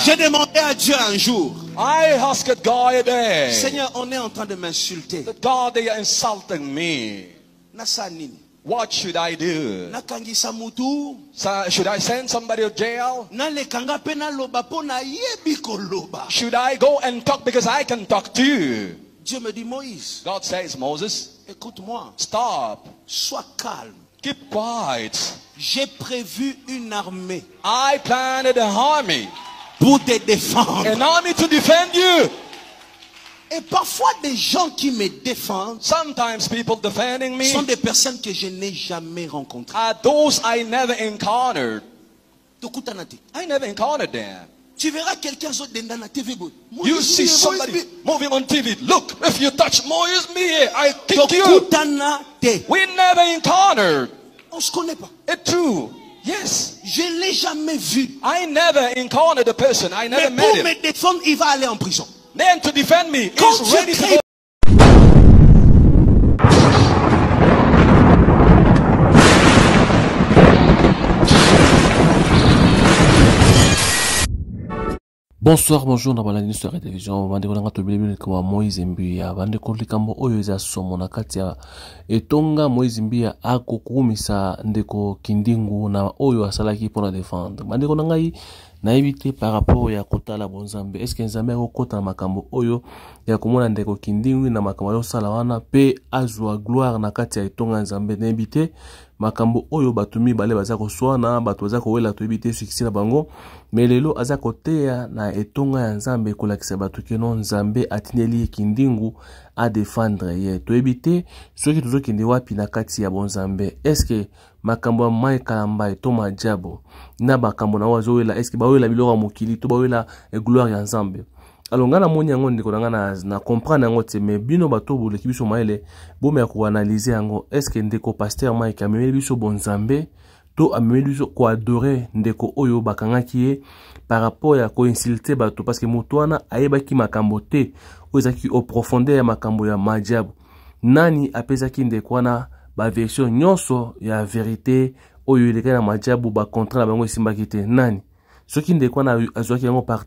J'ai demandé à Dieu un jour. I asked God a day. Seigneur, on est en train de m'insulter. God, they are insulting me. Nasa nini? What should I do? Nakangisa mutu. Should I send somebody to jail? Na lekanga pe na loba po na yebi koloba. Should I go and talk because I can talk to you? Dieu me dit, Moïse, God says, Moses, écoute-moi, stop. sois calme. Keep quiet. J'ai prévu une armée I planted an army. pour te défendre. An army to defend you. Et parfois des gens qui me défendent Sometimes people defending me sont des personnes que je n'ai jamais rencontrées. are those I never encountered. Tokutanati. I never encountered them. Tu verras quelqu'un d'autre dans la TV. You see somebody moving on TV. Look, if you touch Moïse me, I kick you. Tokutanate. We never encountered. On se connaît pas. It's true. Yes. Je l'ai jamais vu. I never encountered a person. I never Mais met pour him. me défendre, il va aller en prison. Then to defend me, Quand he's tu ready to cries, go. Bonsoir, bonjour, na balani sur la télévision. Bande kolanga to bilebile kwa Moïse Mbiya. Bande kolikambo oyo eza somo na kati ya etonga Moïse Mbiya akokumisa ndeko kindingu na oyo asalaki pona défendre. Bande konanga na éviter par rapport ya kotala bonzambe. Est-ce que nzambe akokota na makambo oyo ya komona ndeko kindingu na makambo yo sala wana pe azwa gloire na kati ya etonga nzambe na éviter makambo oyo batumi bale baza koswana bato baza kowela to éviter succès na bango. Mais lelo aza koteya na etonga ya nzambe kolakisa bato keno nzambe atineli kindingu a défendre ye to éviter soki tuzo kende wapi na kati ya bonzambe. Est-ce que makambo ya mai kalamba to majabo na makambo na wazowela est-ce que bawela biloko mokili to bawela gloire ya nzambe. Alors ngana moni yango ndeko na comprendre yango te mais bino bato boleki biso maele bome ya ko analyser yango est-ce que ndeko pasteur Mike amemeli biso bonzambe to amemeli biso ko adorer ndeko oyo bakangaki ye par rapport ya ko insulter bato parce que mutwana ayebaki makambo te ozaki au profondeur ya makambo ya majabu nani apezaki ndeko wana ba version nyonso ya vérité oyo ileka na majabu ba contrat bango esimbaki te nani ce qui ndeko na azwaki yango par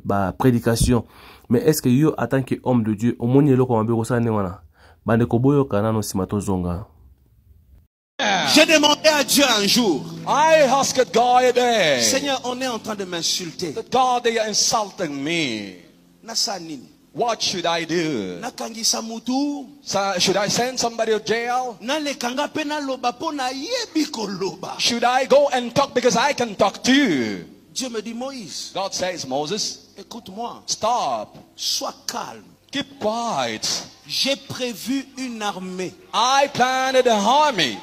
ba prédication. Mais est-ce que yo en tant que homme de Dieu au moni eloko mabe ko sane wana bande ko boyo kana no simato zonga. J'ai demandé à Dieu un jour. I asked God a day. Seigneur, on est en train de m'insulter. God, they are insulting me. Nasa nini? What should I do? Nakangisa mutu. Should I send somebody to jail? Na lekanga pe na loba po na yebi koloba. Should I go and talk because I can talk to you? Dieu me dit, Moïse, God says, Moses, écoute-moi, stop. sois calme. Keep quiet. J'ai prévu une armée I planted an army.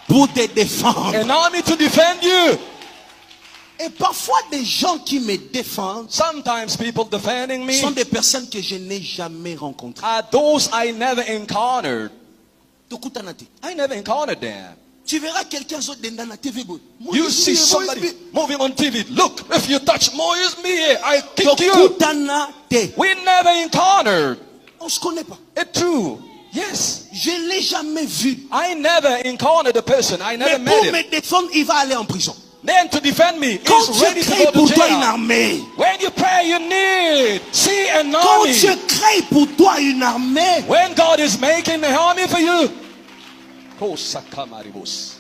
pour te défendre. An army to defend you. Et parfois des gens qui me défendent Sometimes people defending me sont des personnes que je n'ai jamais rencontrées. are those I never encountered. Tokutanati. I never encountered them. Tu verras quelqu'un d'autre dans la TV. You see somebody moving on TV. Look, if you touch Moïse me, I kick you. Tokutanate. We never encountered. On se connaît pas. It's true. Yes. Je l'ai jamais vu. I never encountered a person. I never Mais pour met him. me défendre, il va aller en prison. Then to defend me, Quand he's tu ready to crées go pour to toi une jail. armée, When you pray, you need see an quand army. tu crées pour toi une armée, When God is making an army for you. Oh, sakamaribus.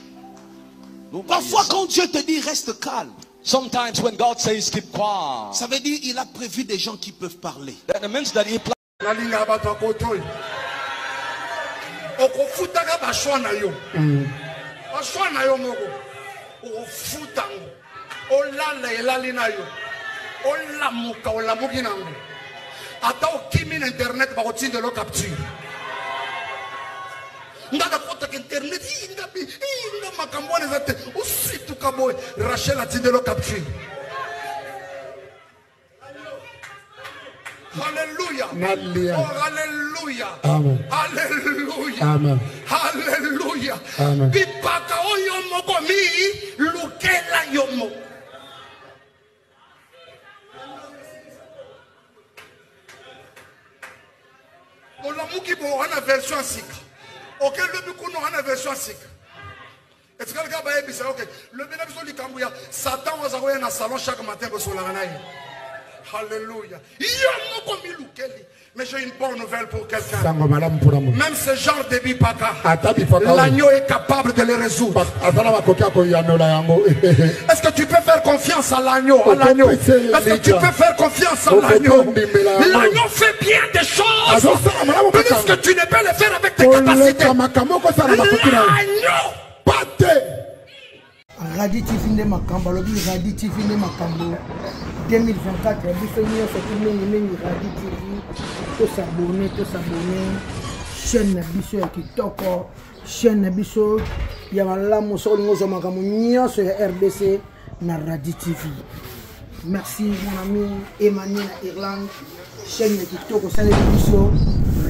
parfois quand Dieu te dit reste calme, Sometimes when God says keep quiet, ça veut dire il a prévu des gens qui peuvent parler. that means that He plans. nalinga bato ya kotoi okofutaka bashwa na yo bashwa na yo moko okofuta ngo olala elali na yo olamuka olamuki nango ata okimi na internet bakotindelo capture ngaka kotaka internet inga makambo wana eza te osituka boye Rachel atindelo capture. Hallelujah. Hallelujah. Oh, hallelujah. Amen. Hallelujah. Amen. Hallelujah. Amen. Bipaka oyo moko mi lukela yomo. Olamuki bo wana version sika. Oke lobi kuno wana version sika. Et quelqu'un va dire, ok, le bénéfice du Cambouya, Satan va avoir un salon chaque matin pour son laranaï. Alléluia. Mais j'ai une bonne nouvelle pour quelqu'un. Même ce genre de bipaka, l'agneau est capable de les résoudre. Est-ce que tu peux faire confiance à l'agneau? Est-ce que tu peux faire confiance à l'agneau? L'agneau fait bien des choses. Plus que tu ne peux les faire avec tes capacités. L'agneau. Radi TV nde makambo lobi Radi TV nde makambo 2024 biso nyonso mingi Radi TV to s'abonner chaîne na biso ya kitoko chaîne na biso ya malamu so ngozo makambo nyonso ya RDC na Radi TV. Merci mon ami Emmanuel na Irlande chaîne ya kitoko sale biso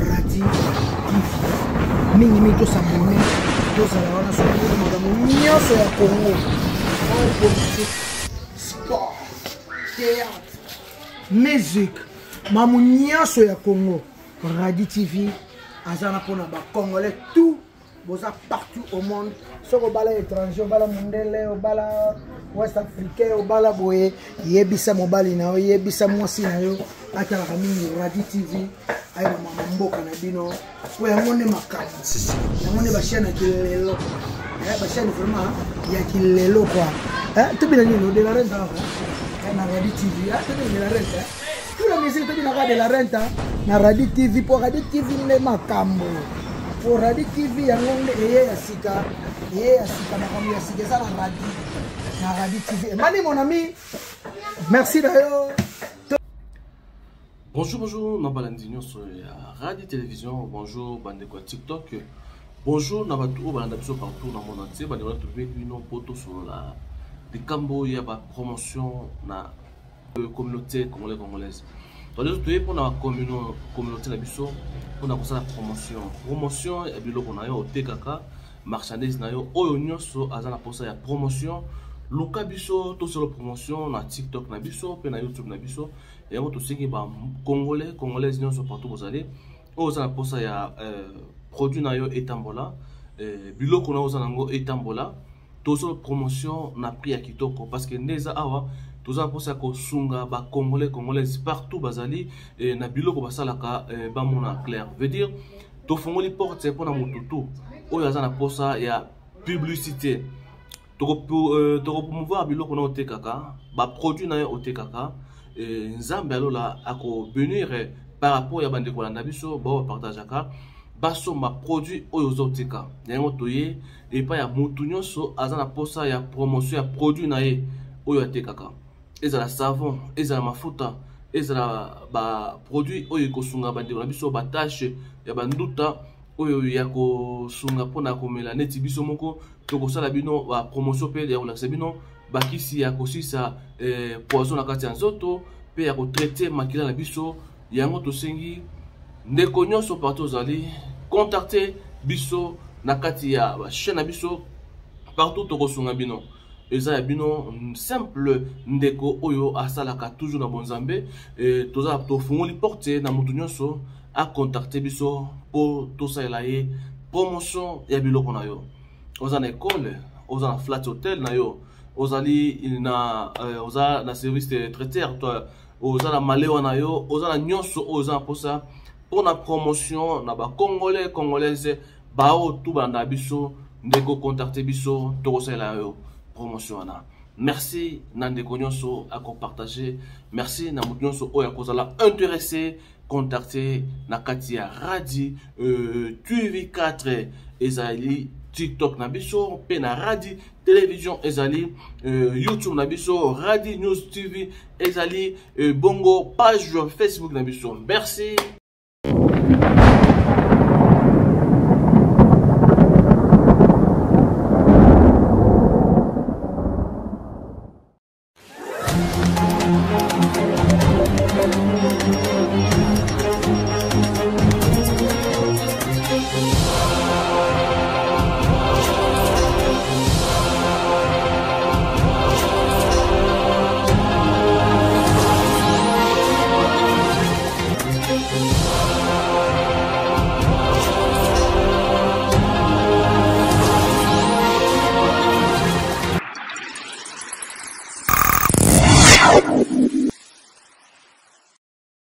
Radi TV mingi to s'abonner. Sport, théâtre, musique, Mamounyas ya Congo, Radi TV, Azana Pona ba Congolais, tout, vous êtes partout au monde, sur le bala étranger, au bala mondial, au bala ouest africain, au bala boye, yebisa mobali na yo, yebisa mwasi na yo, akala kamini Radi TV, ayo mamamboka na bino, pour yamone makani, yamone ba chaîne kilelo. La chaîne vraiment, il y a qui les lots quoi. Tu bien de la rente na Radi TV. Tu de la rente. Tout la musique tu de la rente na Radi TV pour Radi TV ne makambo. Pour Radi TV ya ngonde ya sika makambo ya sika ça na Radi TV. Mani mon ami. Merci d'ailleurs. Bonjour, Nabalandinho sur Radi Télévision. Bonjour, Bandeko TikTok. Bonjour, Nabatou, Bandabiso partout dans le monde entier. On va trouver une photo sur la Cambo, il y a une promotion dans la communauté congolaise. Donc, nous avons pour la communauté Nabiso, pour la promotion. Promotion, il y a au TKK, marchandises, Oyo so azana pour ça, il y a promotion. Luka biso, tout sur la promotion, na TikTok Nabiso, puis na YouTube Nabiso. Et on a aussi qui Congolais, Congolaises, partout vous allez. Ozana pour ça, il y a produit na yo etambola biloko na ozana ngo etambola tozo promotion na prix ya kitoko parce que neza awa toza posa ko sunga ba congolais partout bazali na biloko basalaka ba mona clair veut dire to fongoli porte pour na mututu oyo azana posa ya publicité to promouvoir biloko na otekaka ba produit na yo otekaka nzambe alola ako venir par rapport ya bande ko landa biso ba partageaka baso ma produit oyozotika yango toye et pas ya mutu nyonso azana posa ya promotion ya produit na ye oyo atekaka ezala savon ezala mafuta ezala ba produit oyo kosunga bande na biso ba tâche ya banduta oyo ya kosunga pona komela neti biso moko tokosala bino ba promotion pe ya kolakisa bino bakisi ya kosisa poison na kati ya nzoto pe ya kotraiter makila na biso yango tosengi ndeko nyonso partout ozali contacter biso na kati ya chaîne na biso partout tokosunga bino eza ya bino simple ndeko oyo asalaka toujours na bonzambe toza tofungoli porte na mutu nyonso a contacter biso po tosalela ye promotion ya biloko na yo oza na école oza na flat hotel na yo ozali na oza na service de traiteur toi oza na malewa na yo oza na nyonso oza na posa pour la promotion na ba congolais congolaises bao tout banda biso ndeko contacter biso tokosala yo promotion na merci na ndeko nyonso à partager merci na mutu nyonso oya kozala intéressé contacter na katia Radi TV4 ezali TikTok na biso pe na Radi Télévision ezali YouTube na biso Radi News TV ezali bongo page Facebook na biso merci.